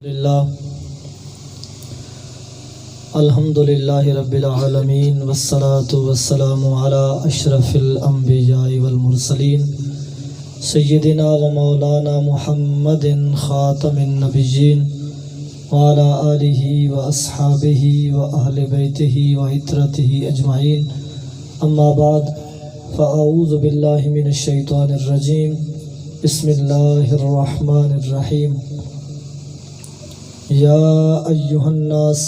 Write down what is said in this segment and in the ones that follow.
للہ الحمد للہ رب العالمین والصلاة والسلام علی اشرف الانبیاء والمرسلین سیدنا و مولانا محمد خاتم النبیین وعلی آلہ و اصحابہ و اہل بیتہ و عترتہ اجمعین اما بعد فاعوذ باللہ من الشیطان الرجیم بسم اللہ الرحمن الرحیم یا ایہا الناس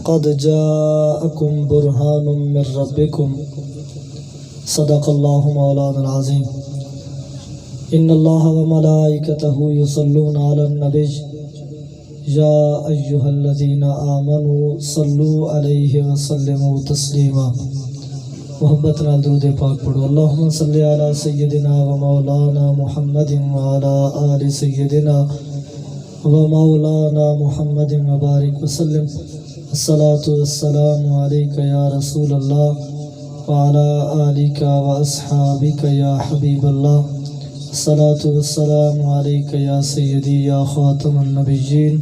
قد جاءکم برہان من ربکم صدق اللہ مولانا العظیم ان اللہ و ملائکتہ یصلون علی النبی یا ایہا الذین آمنوا صلوا علیہ وسلموا تسلیما محبت نال درود پاک پڑھو اللہم صلی علی سیدنا و مولانا محمد وعلی آل سیدنا ومولانا محمد مبارک وسلم الصلاة والسلام علیک یا رسول اللہ وعلی آلک و اصحابک یا حبیب اللہ الصلاة والسلام علیک یا سیدی یا خاتم النبیین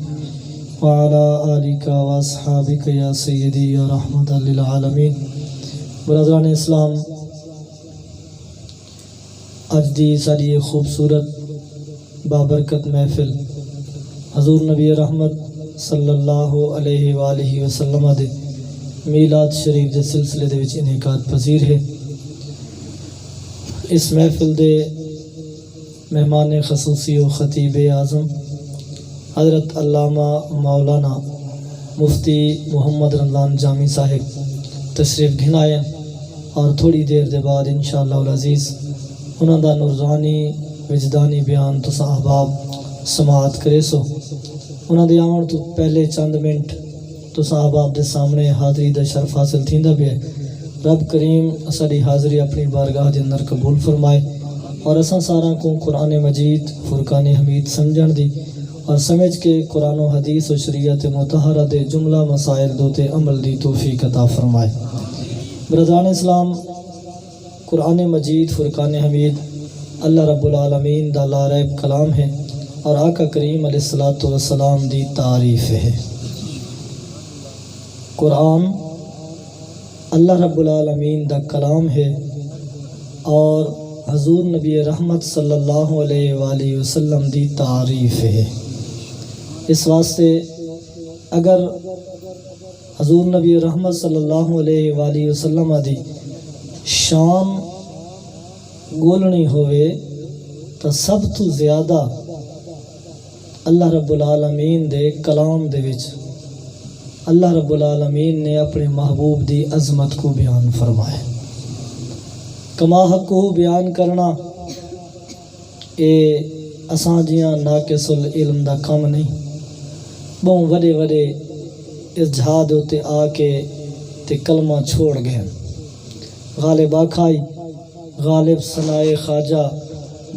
وعلی آلک و اصحابک یا سیدی یا رحمت للعالمین برادران اسلام، اج دی ساری خوبصورت بابرکت محفل حضور نبی رحمت صلی اللہ علیہ وآلہ وسلم دے میلاد شریف دے سلسلے دے وچ انعقاد پذیر ہے۔ اس محفل دے مہمان خصوصی و خطیب اعظم حضرت علامہ مولانا مفتی محمد رمضان جامی صاحب تشریف گھنائے اور تھوڑی دیر دے بعد انشاءاللہ العزیز انہاں دا نورانی وجدانی بیان تساں احباب سماعت کرے سو۔ انہاں دے آن تو پہلے چند منٹ تساں احباب دے سامنے حاضری دا شرف حاصل تھیندا پیا ہے۔ رب کریم اساڈی حاضری اپنی بارگاہ دے اندر قبول فرمائے اور اساں ساراں کو قرآن مجید فرقان حمید سمجھن دی اور سمجھ کے قرآن و حدیث و شریعت مطہرہ دے جملہ مسائل دوتے عمل دی توفیق عطا فرمائے۔ برادران اسلام، قرآن مجید فرقان حمید اللہ رب العالمین دا لا ریب کلام ہے اور آقا کریم علیہ السلام دی تعریف ہے۔ قرآن اللہ رب العالمین دا کلام ہے اور حضور نبی رحمت صلی اللہ علیہ وآلہ وسلم دی تعریف ہے۔ اس واسطے اگر حضور نبی رحمت صلی اللہ علیہ وآلہ وسلم دی شان گولنی ہوئے تو سب تو زیادہ اللہ رب العالمین دے کلام دے وچ اللہ رب العالمین نے اپنے محبوب دی عظمت کو بیان فرمائے۔ کما حق کو بیان کرنا اے اساں جیاں ناقص العلم دا کم نہیں، بہوں وڈے وڈے اس جہاد ہوتے آ کے تے کلمہ چھوڑ گئے۔ غالب آکھائی غالب سنائے خواجہ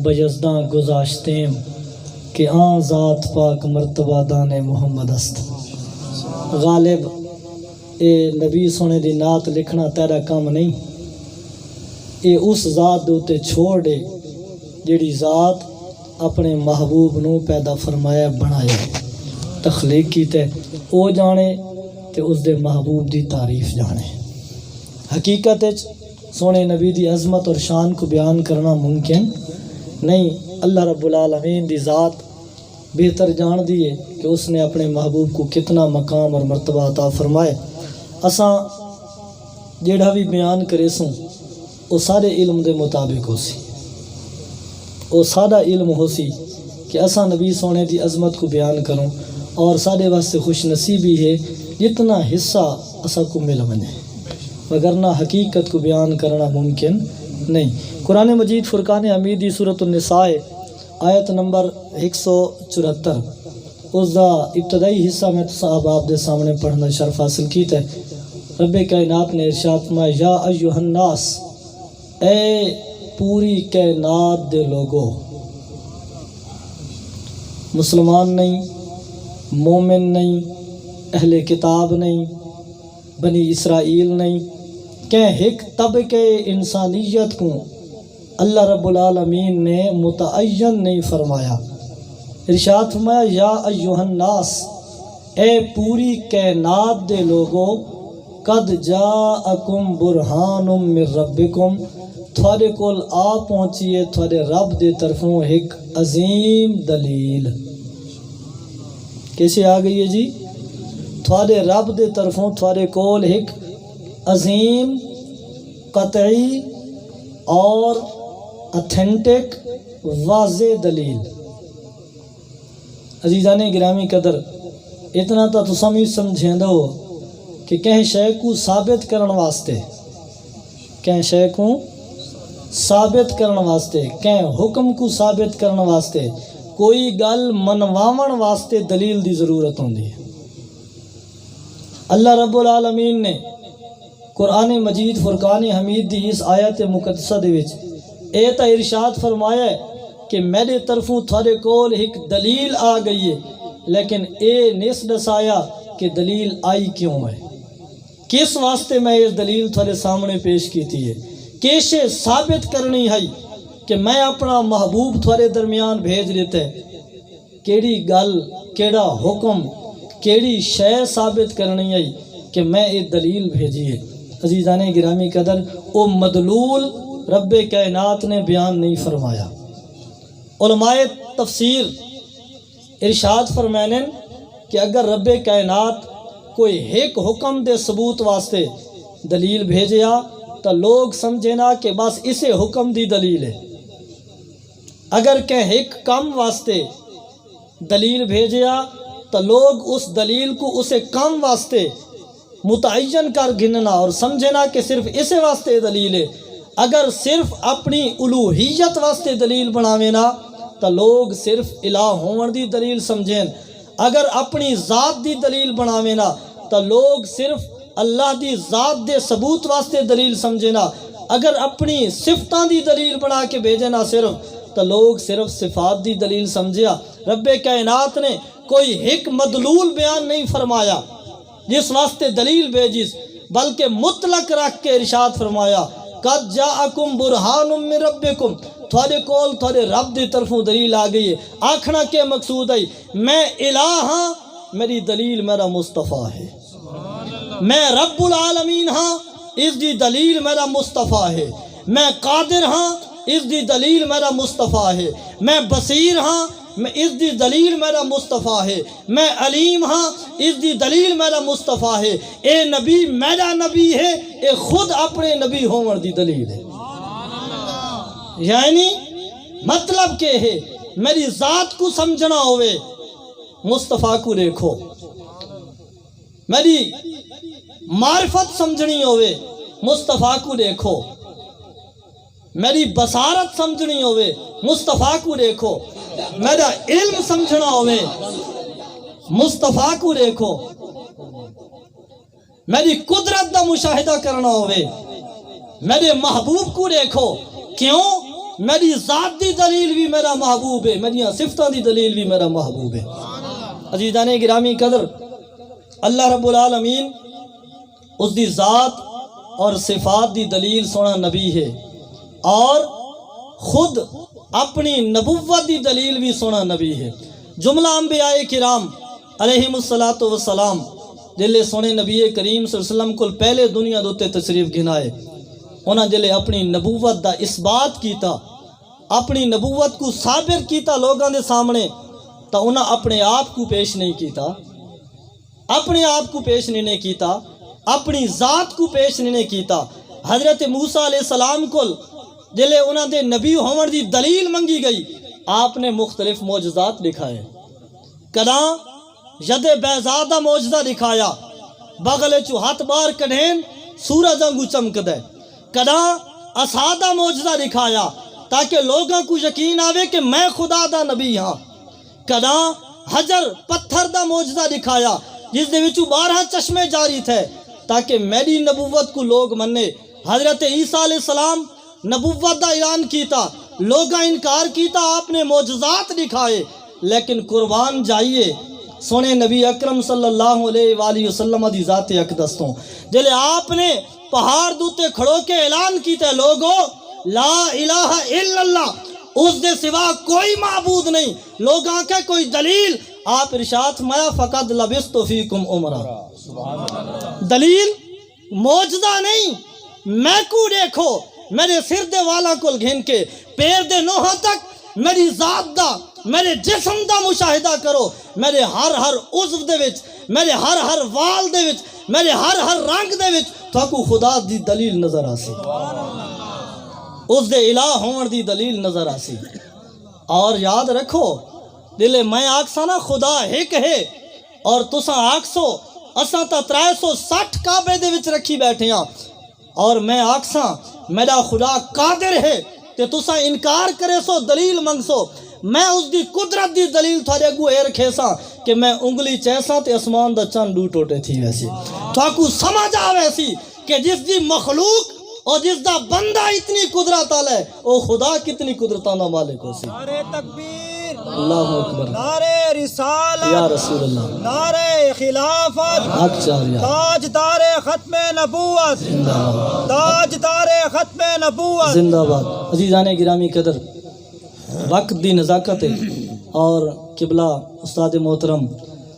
بجزداں گزاشتیم کہ آن ذات پاک مرتبہ دان محمد است۔ غالب اے نبی سونے دی نعت لکھنا تیرا کام نہیں، اے اس ذات دوتے چھوڑ دے جیڑی ذات اپنے محبوب نو پیدا فرمایا بنایا تخلیق کی تے او جانے تے اس دے محبوب دی تعریف جانے۔ حقیقت سونے نبی دی عظمت اور شان کو بیان کرنا ممکن نہیں۔ اللہ رب العالمین دی ذات بہتر جان دیئے کہ اس نے اپنے محبوب کو کتنا مقام اور مرتبہ عطا فرمائے۔ اساں جیڑا بھی بیان کرے سوں وہ سارے علم دے مطابق ہو سی، وہ سادہ علم ہو سی کہ اساں نبی سونے دی عظمت کو بیان کروں اور سارے واسطے خوش نصیبی ہے جتنا حصہ اساں کو مل بنے، وگرنہ حقیقت کو بیان کرنا ممکن نہیں۔ قرآن مجید فرقان حمیدی سورۃ النساء آیت نمبر 174 اس دا ابتدائی حصہ میں احباب دے سامنے پڑھنا شرف حاصل کیتا ہے۔ رب کائنات نے ارشاد فرمایا یا ایھا الناس، اے پوری کائنات دے لوگو، مسلمان نہیں، مومن نہیں، اہل کتاب نہیں، بنی اسرائیل نہیں، کہ ایک طبقے انسانیت کو اللہ رب العالمین نے متعین نہیں فرمایا، ارشاد فرمایا یا ایھا الناس، اے پوری کائنات دے لوگو، قد جاءکم برہان من ربکم، تھوڑے کول آ پہنچیے تھوڑے رب دے طرفوں ایک عظیم دلیل۔ کیسے آ گئی ہے جی؟ تھوڑے رب دے طرفوں تھوڑے کول ایک عظیم، قطعی اور اتھینٹک واضح دلیل۔ عزیزان گرامی قدر، اتنا تا تساں بھی سمجھیں دو کہ کہیں شے کو ثابت کرن واسطے، کہیں شے کو ثابت کرن واسطے، کہیں حکم کو ثابت کرن واسطے، کوئی گل منواون واسطے دلیل دی ضرورت ہوندی ہے۔ اللہ رب العالمین نے قرآن مجید فرقان حمید دی اس آیت مقدسہ دے وچ اے تا ارشاد فرمایا ہے کہ میرے طرفوں تھوڑے کول ایک دلیل آ گئی ہے، لیکن اے نس دسایا کہ دلیل آئی کیوں ہے، کس واسطے میں اس دلیل تھوڑے سامنے پیش کیتی ہے، کیسے ثابت کرنی ہے کہ میں اپنا محبوب تھوڑے درمیان بھیج لیتا ہے، کیڑی گل، کیڑا حکم، کیڑی شے ثابت کرنی ہے کہ میں ایک دلیل بھیجی ہے۔ عزیزان گرامی قدر، او مدلول رب کائنات نے بیان نہیں فرمایا۔ علماء تفسیر ارشاد فرمائیں کہ اگر رب کائنات کوئی ایک حکم دے ثبوت واسطے دلیل بھیجیا تو لوگ سمجھے نا کہ بس اسے حکم دی دلیل ہے۔ اگر کہ ایک کام واسطے دلیل بھیجیا تو لوگ اس دلیل کو اسے کام واسطے متعین کر گننا اور سمجھنا کہ صرف اسے واسطے دلیل ہے۔ اگر صرف اپنی الوہیت واسطے دلیل بناوینا تو لوگ صرف الہ ہون دی دلیل سمجھیں، اگر اپنی ذات دی دلیل بناوینا تو لوگ صرف اللہ دی ذات دے ثبوت واسطے دلیل سمجھنا، اگر اپنی صفتاں دی دلیل بنا کے بھیجنا صرف تو لوگ صرف صفات دی دلیل سمجھیا۔ رب کائنات نے کوئی ایک مدلول بیان نہیں فرمایا جس واسطے دلیل بھیجیس، بلکہ مطلق رکھ کے ارشاد فرمایا قد جاءکم برہان من ربکم، تھوڑے کول تھوڑے رب دی طرفوں دلیل آ گئی ہے۔ آکھنا کے مقصود ہے میں الہ ہاں، میری دلیل میرا مصطفیٰ ہے، میں رب العالمین ہاں، اس دی دلیل میرا مصطفیٰ ہے، میں قادر ہاں، اس دی دلیل میرا مصطفیٰ ہے، میں بصیر ہاں، اس دی دلیل میرا مصطفیٰ ہے، میں علیم ہاں، اس دی دلیل میرا مصطفیٰ ہے، اے نبی میرا نبی ہے، اے خود اپنے نبی ہون دی دلیل ہے۔ یعنی مطلب کہ ہے میری ذات کو سمجھنا ہوئے مصطفیٰ کو دیکھو، میری معرفت سمجھنی ہوئے مصطفیٰ کو دیکھو، میری بصارت سمجھنی ہوئے مصطفیٰ کو دیکھو، میرا علم سمجھنا ہوئے مصطفیٰ کو دیکھو، میری قدرت دا مشاہدہ کرنا ہوئے میرے محبوب کو دیکھو۔ کیوں؟ میری ذات دی دلیل بھی میرا محبوب ہے، میری صفتوں دی دلیل بھی میرا محبوب ہے۔ عزیزان گرامی قدر، اللہ رب العالمین اس دی ذات اور صفات دی دلیل سونا نبی ہے، اور خود اپنی نبوت دی دلیل بھی سونا نبی ہے۔ جملہ انبیاء کرام علیہم السلام جلے سونے نبی کریم صلی اللہ علیہ وسلم کو پہلے دنیا دوتے تشریف گھنائے، انہاں جلے اپنی نبوت دا اثبات کیتا، اپنی نبوت کو ثابت کیتا لوگاں دے سامنے، تو انہاں اپنے آپ کو پیش نہیں کیتا، اپنے آپ کو پیش نہیں کیتا، اپنی ذات کو پیش نہیں کیتا۔ حضرت موسیٰ علیہ السلام کو جلے انہاں دے نبی ہون دی دلیل منگی گئی، آپ نے مختلف معجزات دکھائے، کداں ید بیضاء دا معجزہ دکھایا، بغل چو ہاتھ بار کڈھین سورج انگو چمک دے، کداں عصا دا معجزہ دکھایا تاکہ لوگوں کو یقین آوے کہ میں خدا دا نبی ہاں، کداں حجر پتھر دا معجزہ دکھایا جس دے وچوں 12 چشمے جاری تھے تاکہ میری نبوت کو لوگ مننے۔ حضرت عیسیٰ علیہ السلام نبوت دا اعلان کیتا، لوگاں انکار کیتا، آپ نے معجزات دکھائے، لیکن قربان جائیے سونے نبی اکرم صلی اللہ علیہ وآلہ وسلم دی ذات اقدس تو جلے آپ نے پہاڑ دوتے کھڑو کے اعلان کیتے، لوگو لا الہ الا اللہ، اس دے سوا کوئی معبود نہیں. لوگ آنکھیں کوئی دلیل, آپ ارشاد فرمایا فقد لبثت فیکم عمرا. دلیل موجزہ نہیں, میں کو دیکھو میرے سر دے والا کول گھن کے پیر دے نوہاں تک میری ذات دا میرے جسم دا مشاہدہ کرو. میرے ہر عضو دے وچ, میرے ہر وال دے وچ, میرے ہر رنگ دے وچ تھاکو خدا دی دلیل نظر آسی, اس دے الہ ہون دی دلیل نظر آسی. اور یاد رکھو دلے میں آکسا نا خدا ایک ہے اور تساں آکسو اساں تا 360 کعبے دے وچ رکھی بیٹھے ہاں, اور میں آکسا میرا خدا قادر ہے تے تساں انکار کرے سو دلیل منگ سو. میں اس دی قدرت دی دلیل تھوڑے اگو اے رکھے سا کہ میں انگلی چیسا تے اسمان دا چند دو ٹوٹے تھی ویسی. تو آکو سمجھ آ ویسی کہ جس دی مخلوق اور جس دا بندہ اتنی قدرت آلے او خدا کتنی قدرتاں دا مالک ہو سی. نعرہ تکبیر, اللہ اکبر, نعرہ رسالت, یا رسول اللہ, نعرہ خلافت, حق چاہیے, تاجدار ختم نبوت, زندہ باد, تاجدار ختم نبوت. زندہ باد. عزیزان گرامی قدر, وقت دی نزاکت اور قبلہ استاد محترم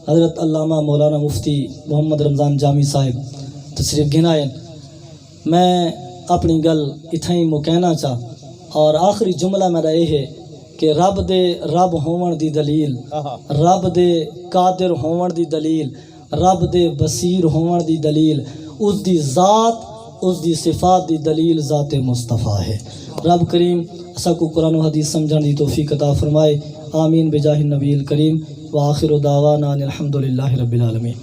حضرت علامہ مولانا مفتی محمد رمضان جامی صاحب تشریف گھنائیں. میں اپنی گل اتھائی مکہنا چاہ, اور آخری جملہ میرا یہ ہے کہ رب ہون دی دلیل, رب دے قادر ہون دی دلیل, رب دے بصیر ہون دی دلیل, اس دی ذات, اس دی صفات دی دلیل ذات مصطفیٰ ہے. رب کریم اسا کو قرآن و حدیث سمجھن دی توفیق عطا فرمائے. آمین بجاہ النبی الکریم وآخر دعوانا الحمدللہ رب العالمین.